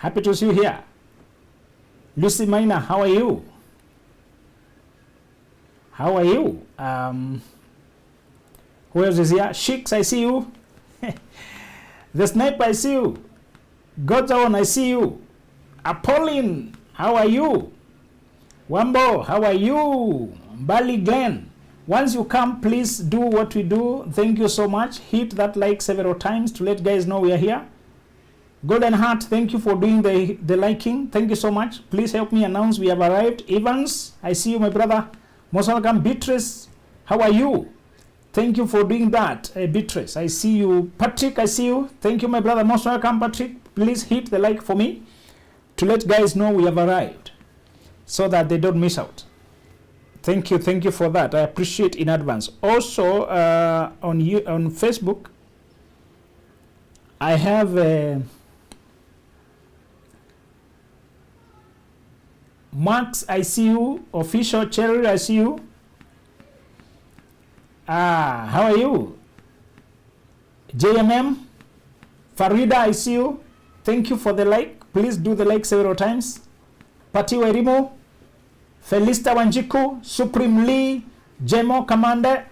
Happy to see you here. Lucy Minor, how are you? How are you? Who else is here? Sheiks, I see you. The Sniper, I see you. Godzaon, I see you. Apolline, how are you? Wambo, how are you? Bali Glen, once you come, please do what we do. Thank you so much. Hit that like several times to let guys know we are here. Golden Heart, thank you for doing the liking. Thank you so much. Please help me announce we have arrived. Evans, I see you, my brother. Most welcome. Beatrice, how are you? Thank you for doing that. Beatrice, I see you. Patrick, I see you. Thank you, my brother. Most welcome, Patrick. Please hit the like for me to let guys know we have arrived so that they don't miss out. Thank you for that. I appreciate in advance. Also, on Facebook, I have Max, I see you. Official Cherry, I see you. How are you? JMM, Farida, I see you. Thank you for the like. Please do the like several times. Pati Werimo, Felista Wanjiku, Supreme Lee, Jemo Commander,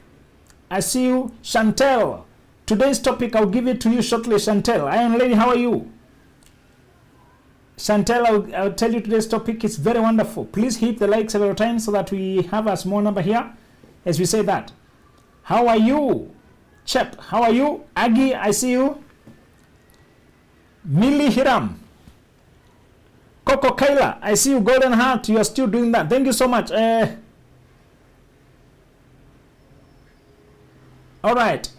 I see you. Chantel, today's topic, I'll give it to you shortly. Chantel, Iron Lady, how are you? Chantel, I'll tell you today's topic. It's very wonderful. Please hit the like several times so that we have a small number here as we say that. How are you? Chep, how are you? Aggie, I see you. Millie Hiram. Coco Kaila, I see you. Golden Heart, you are still doing that. Thank you so much. All right.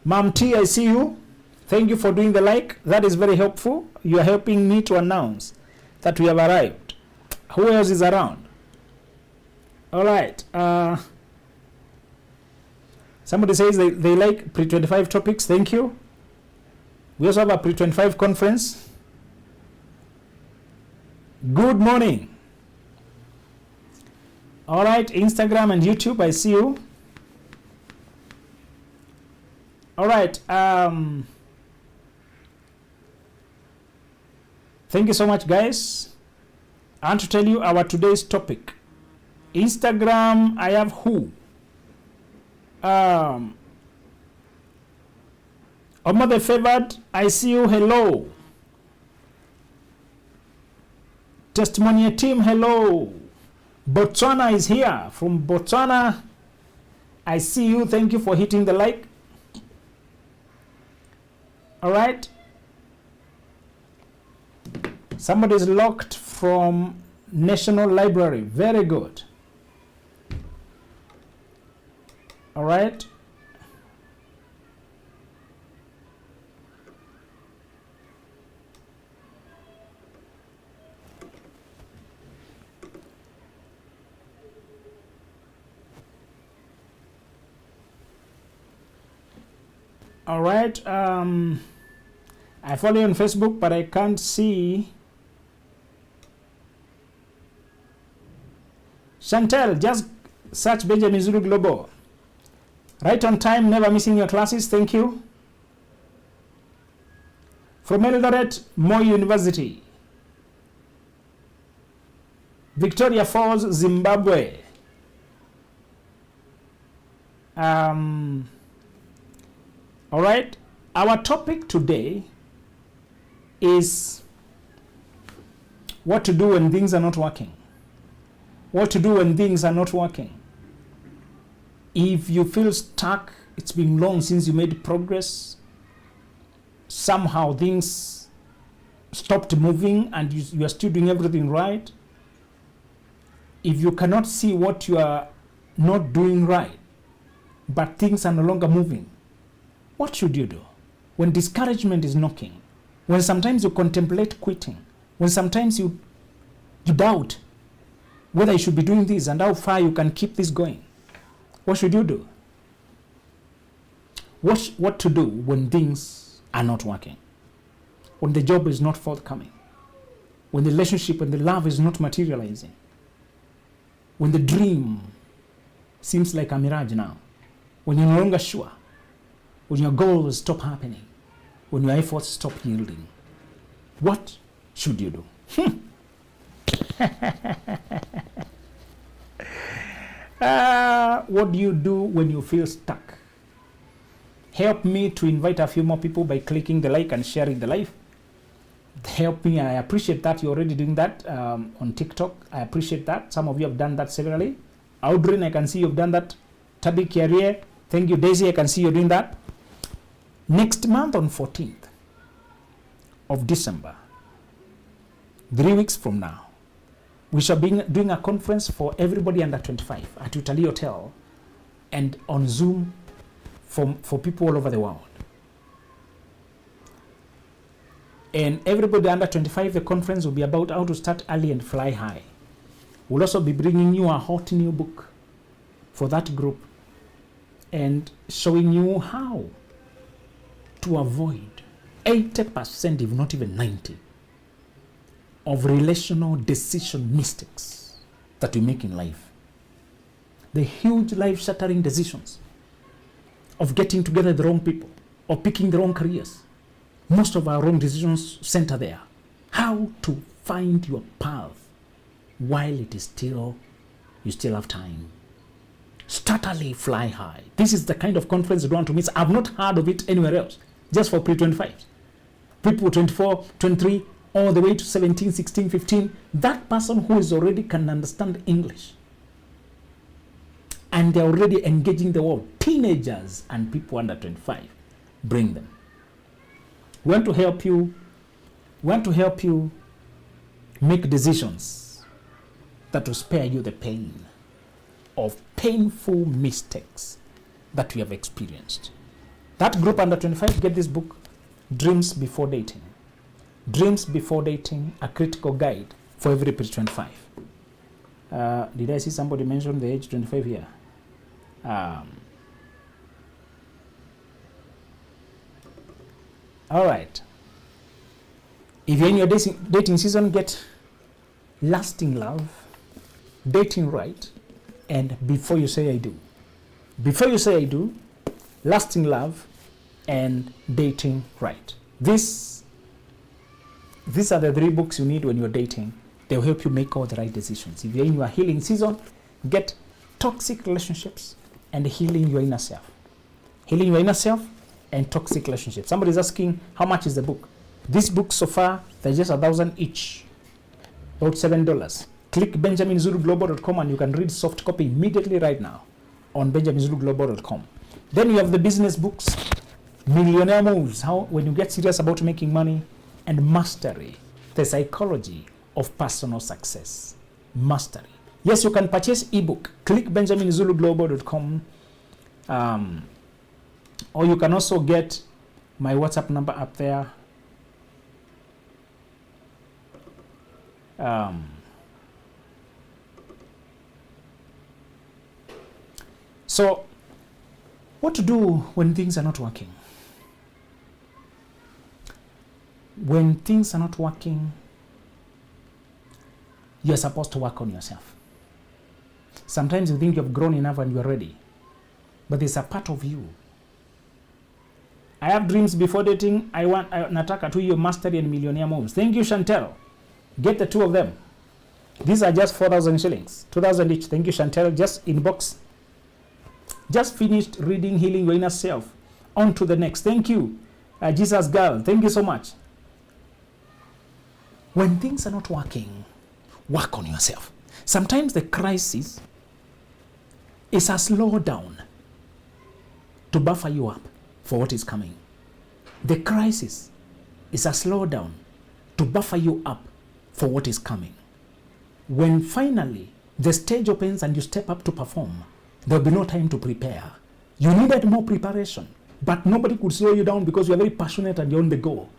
Mam T, I see you. Thank you for doing the like. That is very helpful. You are helping me to announce that we have arrived. Who else is around? All right. Somebody says they like pre-25 topics. Thank you. We also have a pre-25 conference. Good morning. All right. Instagram and YouTube, I see you. All right. Thank you so much, guys. I want to tell you our today's topic. Instagram, I have who? Omar the Favored, I see you. Hello. Testimonial team, hello. Botswana is here. From Botswana, I see you. Thank you for hitting the like. All right. Somebody is locked from National Library. Very good. All right. All right. I follow you on Facebook, but I can't see. Chantel, just search Benjamin Zulu Global. Right on time, never missing your classes. Thank you. From Eldoret, Moi University. Victoria Falls, Zimbabwe. All right. Our topic today is what to do when things are not working. What to do when things are not working. If you feel stuck, it's been long since you made progress, somehow things stopped moving and you are still doing everything right. If you cannot see what you are not doing right, but things are no longer moving, what should you do? When discouragement is knocking, when sometimes you contemplate quitting, when sometimes you doubt whether you should be doing this and how far you can keep this going, what should you do? What to do when things are not working? When the job is not forthcoming? When the relationship and the love is not materializing? When the dream seems like a mirage now? When you're no longer sure? When your goals stop happening? When your efforts stop yielding? what should you do? What do you do when you feel stuck? Help me to invite a few more people by clicking the like and sharing the live. Help me. I appreciate that. You're already doing that on TikTok. I appreciate that. Some of you have done that severally. Audrey, I can see you've done that. Tabi Kiarie, thank you. Daisy, I can see you're doing that. Next month on 14th of December, 3 weeks from now, we shall be doing a conference for everybody under 25 at Italy Hotel and on Zoom for people all over the world. And everybody under 25, the conference will be about how to start early and fly high. We'll also be bringing you a hot new book for that group and showing you how to avoid 80%, if not even 90%, of relational decision mistakes that we make in life. The huge life-shattering decisions of getting together the wrong people or picking the wrong careers. Most of our wrong decisions center there. How to find your path while it is still, you still have time. Start early, fly high. This is the kind of conference you don't want to miss. I've not heard of it anywhere else, just for pre-25. People 24, 23, all the way to 17, 16, 15. That person who is already can understand English. And they're already engaging the world. Teenagers and people under 25. Bring them. We want to help you. We want to help you make decisions that will spare you the pain of painful mistakes that we have experienced. That group under 25, get this book, Dreams Before Dating. Dreams Before Dating, a critical guide for every pre-25. Did I see somebody mention the age 25 here? All right. If you're in your dating season, get Lasting Love, Dating Right, and Before You Say I Do. Before You Say I Do, Lasting Love, and Dating Right. These are the 3 books you need when you're dating. They'll help you make all the right decisions. If you're in your healing season, get Toxic Relationships and Healing Your Inner Self. Healing Your Inner Self and Toxic Relationships. Somebody's asking, how much is the book? This book so far, they're just $1,000 each, about $7. Click benjaminzuluglobal.com and you can read soft copy immediately right now on benjaminzuluglobal.com. Then you have the business books, Millionaire Moves, how when you get serious about making money, and Mastery, the psychology of personal success. Mastery. Yes, you can purchase ebook. Click benjaminzuluglobal.com. Or you can also get my WhatsApp number up there. So, what to do when things are not working? When things are not working, you're supposed to work on yourself. Sometimes you think you've grown enough and you're ready, but there's a part of you. I have dreams before dating. I want Nataka 2-year Mastery and Millionaire Moves. Thank you, Chantel. Get the 2 of them. These are just 4,000 shillings, 2,000 each. Thank you, Chantel. Just inbox. Just finished reading Healing Your Inner Self. On to the next. Thank you, Jesus Girl. Thank you so much. When things are not working, work on yourself. Sometimes the crisis is a slowdown to buffer you up for what is coming. The crisis is a slowdown to buffer you up for what is coming. When finally the stage opens and you step up to perform, there will be no time to prepare. You needed more preparation, but nobody could slow you down because you're very passionate and you're on the go.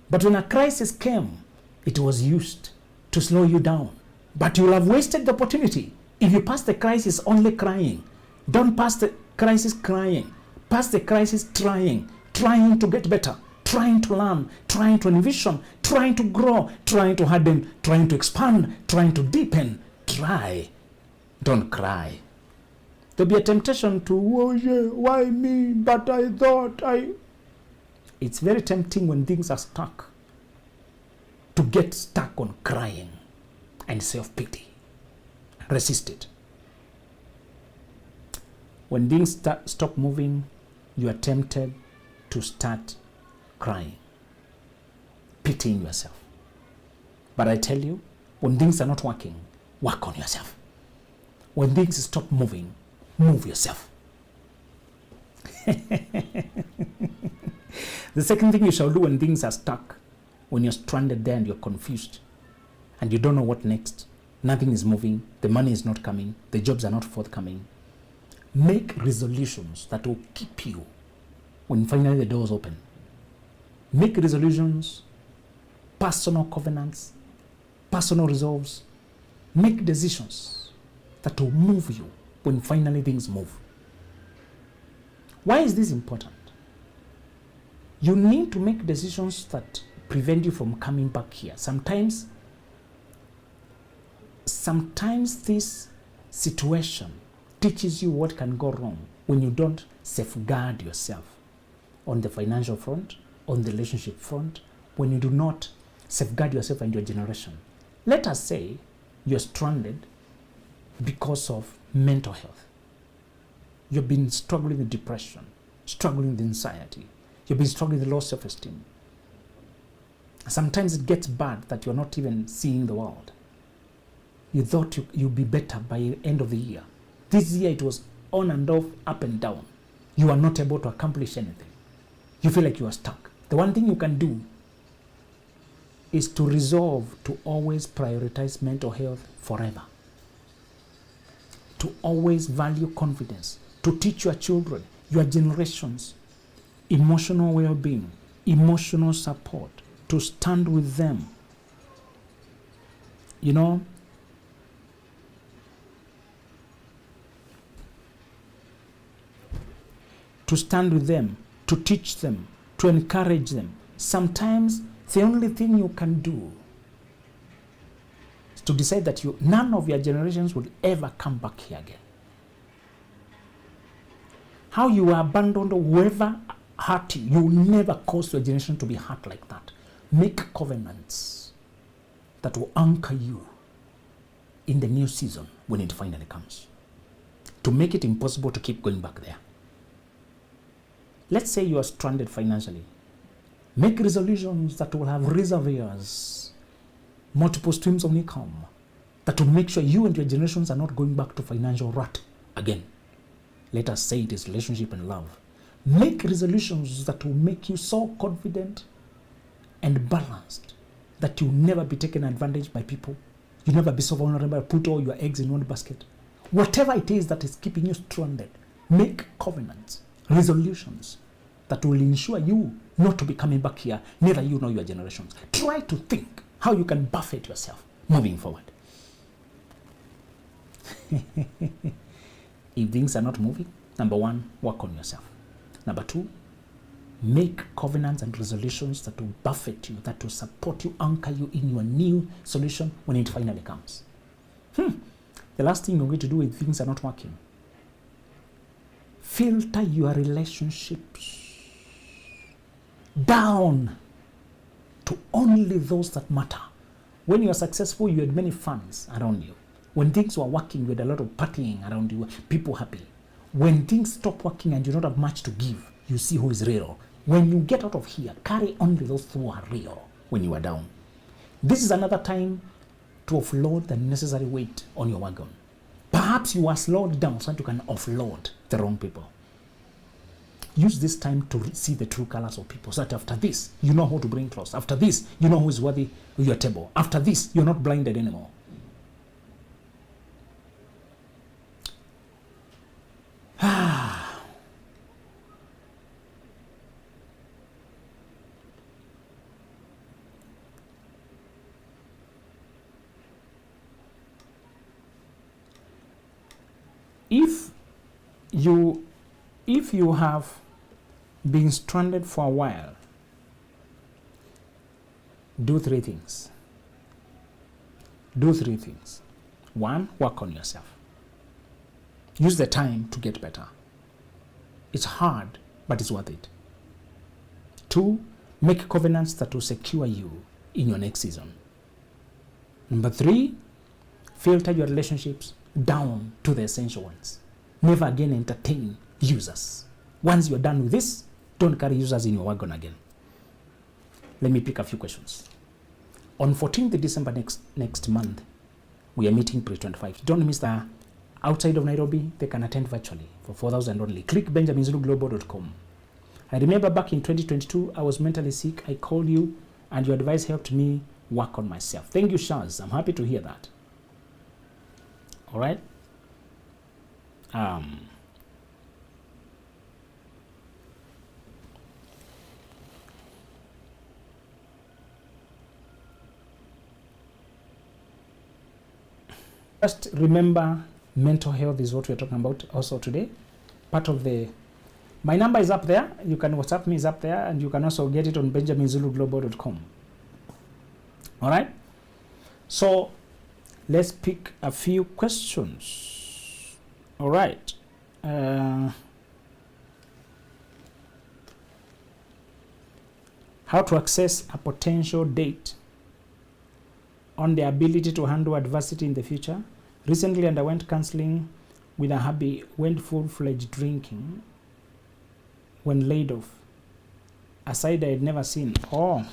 But when a crisis came, it was used to slow you down. But you'll have wasted the opportunity if you pass the crisis only crying. Don't pass the crisis crying. Pass the crisis trying to get better, trying to learn, trying to envision, trying to grow, trying to harden, trying to expand, trying to deepen. Try. Don't cry. There'll be a temptation to, oh yeah, why me? But I thought I... It's very tempting when things are stuck to get stuck on crying and self-pity. Resist it. When things stop moving, you are tempted to start crying, pitying yourself. But I tell you, when things are not working, work on yourself. When things stop moving, move yourself. The second thing you shall do when things are stuck, when you're stranded there and you're confused and you don't know what next, nothing is moving, the money is not coming, the jobs are not forthcoming, make resolutions that will keep you when finally the doors open. Make resolutions, personal covenants, personal resolves. Make decisions that will move you when finally things move. Why is this important? You need to make decisions that prevent you from coming back here. Sometimes this situation teaches you what can go wrong when you don't safeguard yourself on the financial front, on the relationship front, when you do not safeguard yourself and your generation. Let us say you're stranded because of mental health. You've been struggling with depression, struggling with anxiety. You've been struggling with low self-esteem. Sometimes it gets bad that you're not even seeing the world. You thought you'd be better by the end of the year. This year it was on and off, up and down. You are not able to accomplish anything. You feel like you are stuck. The one thing you can do is to resolve to always prioritize mental health forever. To always value confidence. To teach your children, your generations, emotional well-being, emotional support, to stand with them. You know, to stand with them, to teach them, to encourage them. Sometimes the only thing you can do is to decide that none of your generations will ever come back here again. How you were abandoned, whoever hurt you, you will never cause your generation to be hurt like that. Make covenants that will anchor you in the new season when it finally comes, to make it impossible to keep going back there. Let's say you are stranded financially. Make resolutions that will have reservoirs, multiple streams of income, that will make sure you and your generations are not going back to financial rut again. Let us say it is relationship and love. Make resolutions that will make you so confident and balanced that you'll never be taken advantage by people. You'll never be so vulnerable, put all your eggs in one basket. Whatever it is that is keeping you stranded, make covenants, resolutions that will ensure you not to be coming back here, neither you nor your generations. Try to think how you can buffet yourself moving forward. If things are not moving, number one, work on yourself. Number two, make covenants and resolutions that will buffet you, that will support you, anchor you in your new solution when it finally comes. The last thing you're going to do if things are not working, filter your relationships down to only those that matter. When you are successful, you had many fans around you. When things were working, you had a lot of partying around you, people happy. When things stop working and you don't have much to give, you see who is real. When you get out of here, carry only those who are real when you are down. This is another time to offload the necessary weight on your wagon. Perhaps you are slowed down so that you can offload the wrong people. Use this time to see the true colors of people, so that after this, you know who to bring close. After this, you know who is worthy of your table. After this, you're not blinded anymore. If you have been stranded for a while, do three things. Do three things. One, work on yourself. Use the time to get better. It's hard, but it's worth it. Two, make covenants that will secure you in your next season. Number 3, filter your relationships down to the essential ones. Never again entertain users. Once you're done with this, don't carry users in your wagon again. Let me pick a few questions. On 14th December next month, we are meeting Pre-25. Don't miss that. Outside of Nairobi, they can attend virtually for 4,000 only. Click benjaminzuluglobal.com. I remember back in 2022, I was mentally sick. I called you, and your advice helped me work on myself. Thank you, Shaz. I'm happy to hear that. All right. Just remember, mental health is what we're talking about also today. Part of my number is up there. You can WhatsApp me, is up there, and you can also get it on benjaminzuluglobal.com. All right. So let's pick a few questions. All right. How to access a potential date on the ability to handle adversity in the future. Recently underwent counseling with a hubby, went full-fledged drinking when laid off. A side I had never seen. Oh,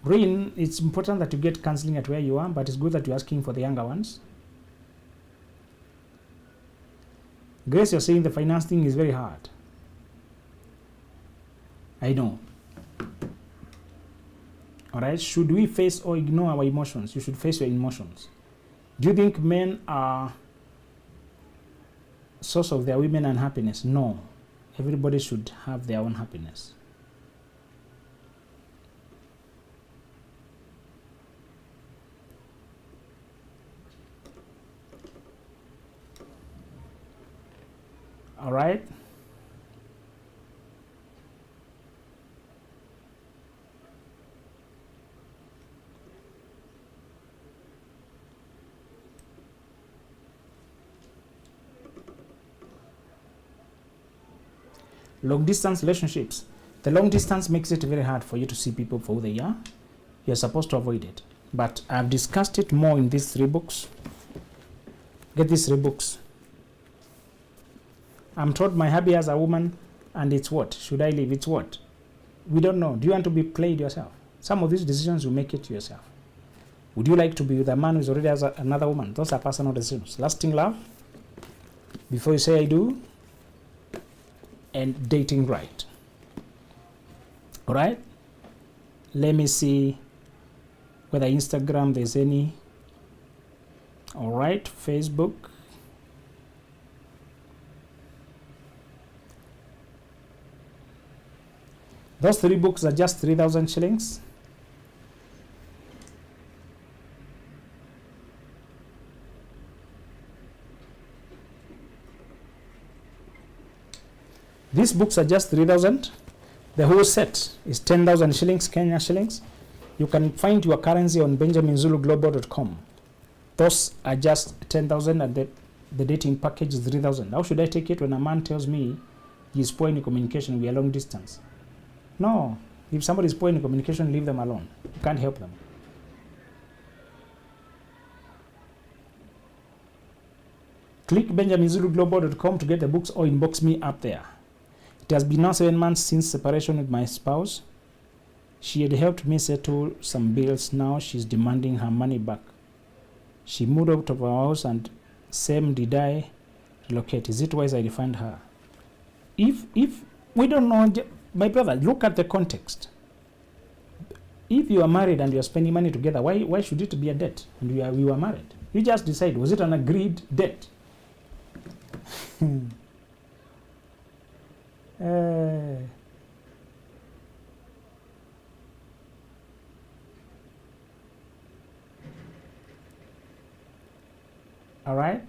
Rin, it's important that you get counseling at where you are, but it's good that you're asking for the younger ones. Grace, you're saying the finance thing is very hard. I know. All right, should we face or ignore our emotions? You should face your emotions. Do you think men are source of their women unhappiness? No. Everybody should have their own happiness. All right. Long distance relationships. The long distance makes it very hard for you to see people for who they are. You're supposed to avoid it. But I've discussed it more in these 3 books. Get these 3 books. I'm told my hubby has a woman, and it's what? Should I leave? It's what? We don't know. Do you want to be played yourself? Some of these decisions you make it yourself. Would you like to be with a man who already has another woman? Those are personal decisions. Lasting love. Before you say I do. And dating right. All right. Let me see whether Instagram there's any. All right. Facebook. Those 3 books are just 3,000 shillings. These books are just 3,000. The whole set is 10,000 shillings, Kenya shillings. You can find your currency on benjaminzuluglobal.com. Those are just 10,000, and the dating package is 3,000. How should I take it when a man tells me he's poor in communication, we are long distance? No. If somebody is poor in communication, leave them alone. You can't help them. Click benjaminzuluglobal.com to get the books or inbox me up there. It has been now 7 months since separation with my spouse. She had helped me settle some bills. Now she's demanding her money back. She moved out of our house, and same did I relocate. Is it wise I refund her? If we don't know, my brother, look at the context. If you are married and you are spending money together, why should it be a debt? And we were married. You just decide, was it an agreed debt? All right.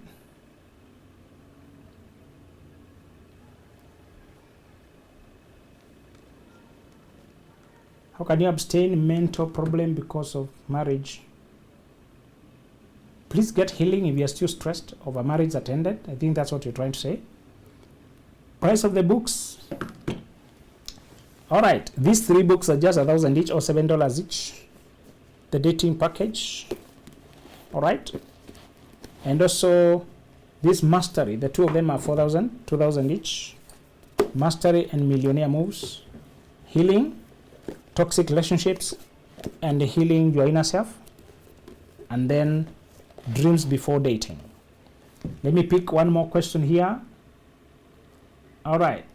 How can you abstain mental problem because of marriage? Please get healing if you are still stressed over marriage that ended. I think that's what you're trying to say. Price of the books. All right, these 3 books are just $1,000 each or $7 each. the dating package. All right. And also this mastery, the two of them are 4,000, 2,000 each. Mastery and millionaire moves. Healing, toxic relationships, and healing your inner self. And then dreams before dating. Let me pick one more question here. All right.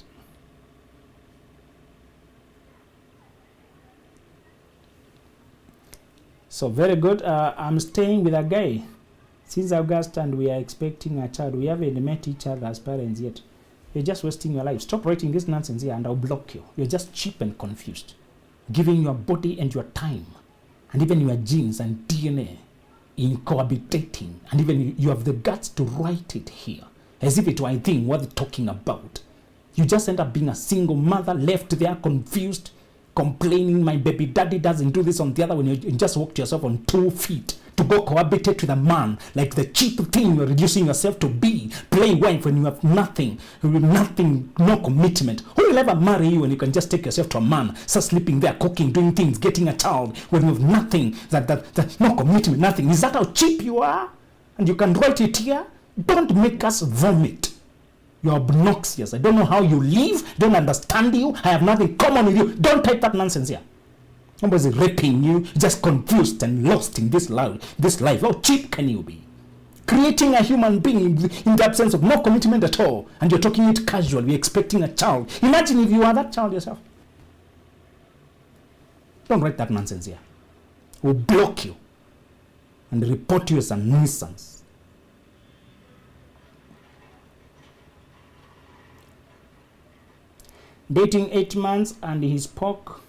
So very good. I'm staying with a guy since August and we are expecting a child. We haven't met each other as parents yet. You're just wasting your life. Stop writing this nonsense here and I'll block you. You're just cheap and confused. Giving your body and your time and even your genes and DNA in cohabitating, and even you have the guts to write it here as if it were a thing worth talking about. You just end up being a single mother left there confused, complaining my baby daddy doesn't do this on the other, when you just walked yourself on 2 feet to go cohabitate with a man like the cheap thing you're reducing yourself to be, play wife when you have nothing, no commitment. Who will ever marry you when you can just take yourself to a man, start sleeping there, cooking, doing things, getting a child when you have nothing, that no commitment, nothing? Is that how cheap you are? And you can write it here? Don't make us vomit. You're obnoxious. I don't know how you live. Don't understand you. I have nothing common with you. Don't type that nonsense here. Nobody's raping you. You're just confused and lost in this life. How cheap can you be? Creating a human being in the absence of no commitment at all. And you're talking it casually. You're expecting a child. Imagine if you are that child yourself. Don't write that nonsense here. We'll block you and report you as a nuisance. Dating 8 months and he spoke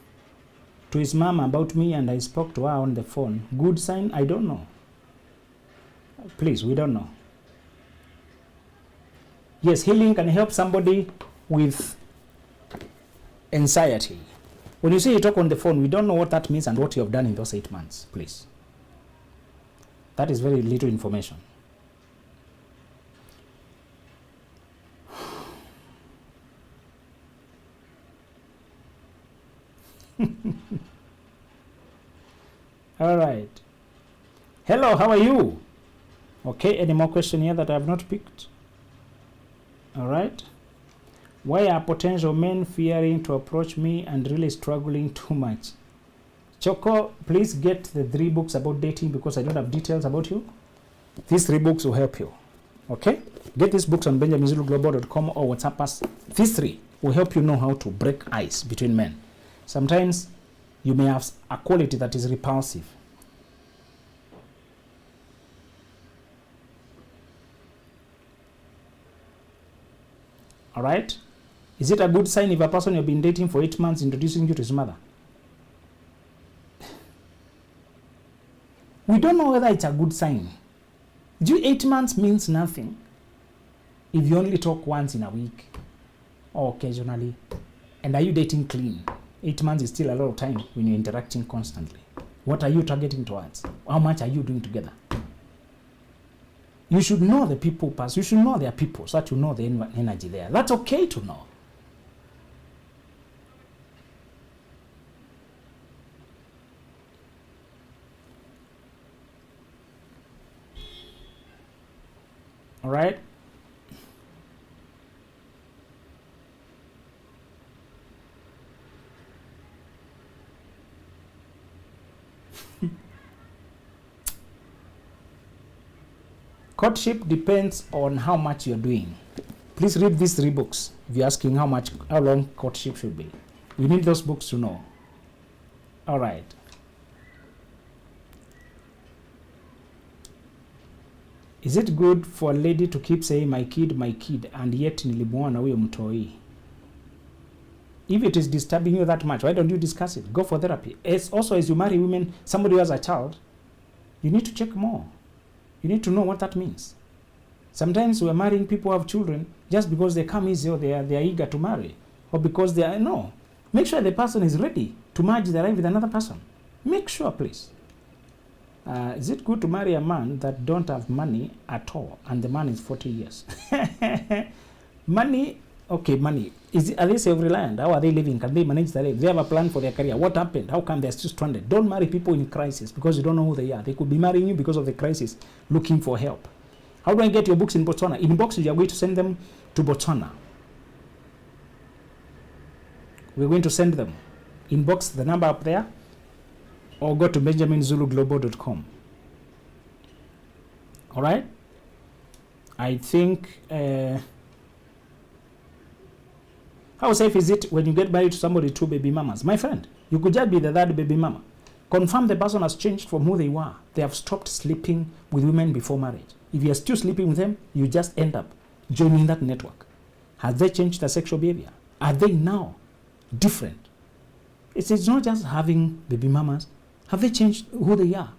to his mom about me and I spoke to her on the phone. Good sign? I don't know. Please, we don't know. Yes, healing can help somebody with anxiety. When you say you talk on the phone, we don't know what that means and what you have done in those 8 months, please. That is very little information. All right. Hello, how are you? Okay, any more question here that I have not picked? All right. Why are potential men fearing to approach me and really struggling too much? Choco, please get the 3 books about dating because I don't have details about you. These 3 books will help you. Okay? Get these books on benjaminzuluglobal.com or WhatsApp us. These 3 will help you know how to break ice between men. Sometimes you may have a quality that is repulsive. All right? Is it a good sign if a person you've been dating for 8 months introducing you to his mother? We don't know whether it's a good sign. 8 months means nothing if you only talk once in a week or occasionally. And are you dating clean? 8 months is still a lot of time when you're interacting constantly. What are you targeting towards? How much are you doing together? You should know the people pass. You should know their people so that you know the energy there. That's okay to know. All right? Courtship depends on how much you're doing. Please read these 3 books if you're asking how long courtship should be. We need those books to know. All right. Is it good for a lady to keep saying my kid, and yet nilimuona huyo mtoi? If it is disturbing you that much, why don't you discuss it? Go for therapy. As you marry women, somebody who has a child, you need to check more. You need to know what that means. Sometimes we're marrying people who have children just because they come easy or they are eager to marry. Or because they are, no. Make sure the person is ready to merge their life with another person. Make sure, please. Is it good to marry a man that don't have money at all and the man is 40 years? Money Okay, money. Are they self-reliant? How are they living? Can they manage their life? Do they have a plan for their career? What happened? How come they're still stranded? Don't marry people in crisis because you don't know who they are. They could be marrying you because of the crisis, looking for help. How do I get your books in Botswana? In boxes, you are going to send them to Botswana. We're going to send them. Inbox the number up there or go to benjaminzuluglobal.com. All right? I think... how safe is it when you get married to somebody, 2 baby mamas? My friend, you could just be the 3rd baby mama. Confirm the person has changed from who they were. They have stopped sleeping with women before marriage. If you are still sleeping with them, you just end up joining that network. Have they changed their sexual behavior? Are they now different? It's not just having baby mamas. Have they changed who they are?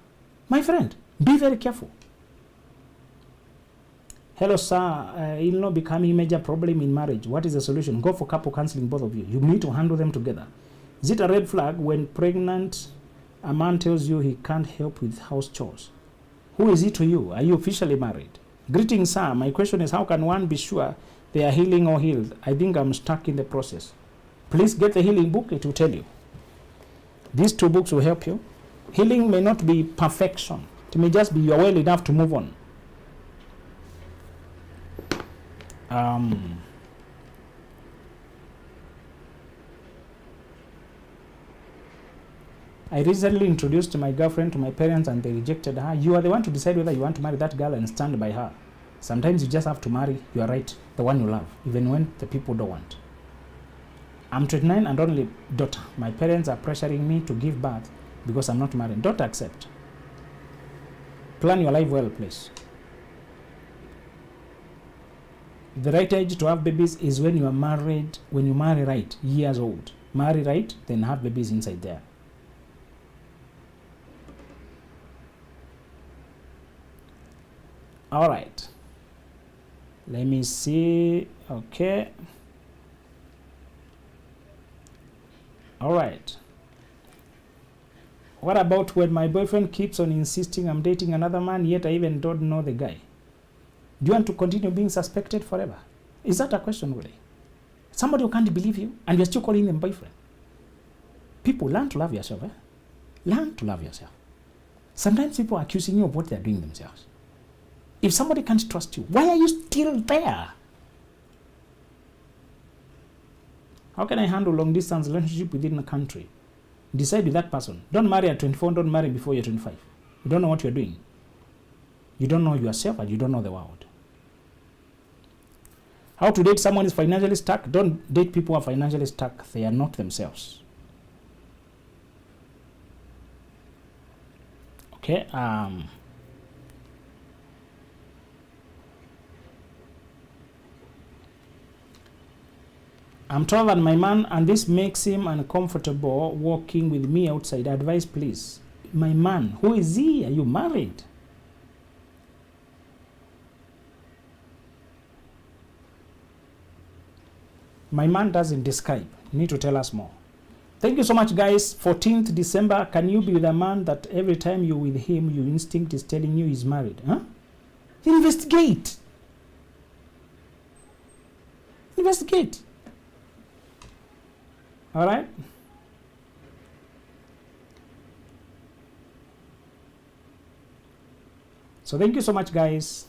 My friend, be very careful. Hello, sir. It'll not becoming a major problem in marriage. What is the solution? Go for couple counseling, both of you. You need to handle them together. Is it a red flag when pregnant a man tells you he can't help with house chores? Who is he to you? Are you officially married? Greetings, sir. My question is, how can one be sure they are healing or healed? I think I'm stuck in the process. Please get the healing book. It will tell you. These 2 books will help you. Healing may not be perfection. It may just be you're well enough to move on. I recently introduced my girlfriend to my parents and they rejected her. You are the one to decide whether you want to marry that girl and stand by her. Sometimes you just have to marry, you are right, the one you love, even when the people don't want. I'm 29 and only daughter. My parents are pressuring me to give birth because I'm not married. Don't accept. Plan your life well, please. The right age to have babies is when you are married, when you marry right, years old. Marry right, then have babies inside there. All right. Let me see. Okay. All right. What about when my boyfriend keeps on insisting I'm dating another man, yet I even don't know the guy? Do you want to continue being suspected forever? Is that a question, really? Somebody who can't believe you and you're still calling them boyfriend. People, learn to love yourself. Learn to love yourself. Sometimes people are accusing you of what they're doing themselves. If somebody can't trust you, why are you still there? How can I handle long distance relationship within a country? Decide with that person. Don't marry at 24, don't marry before you're 25. You don't know what you're doing. You don't know yourself and you don't know the world. How to date someone is financially stuck? Don't date people who are financially stuck. They are not themselves. Okay. I'm taller than my man and this makes him uncomfortable walking with me outside. Advice, please. My man, who is he? Are you married? My man doesn't describe. You need to tell us more. Thank you so much, guys. 14th December. Can you be with a man that every time you're with him, your instinct is telling you he's married? Huh? Investigate. Investigate. All right? So thank you so much, guys.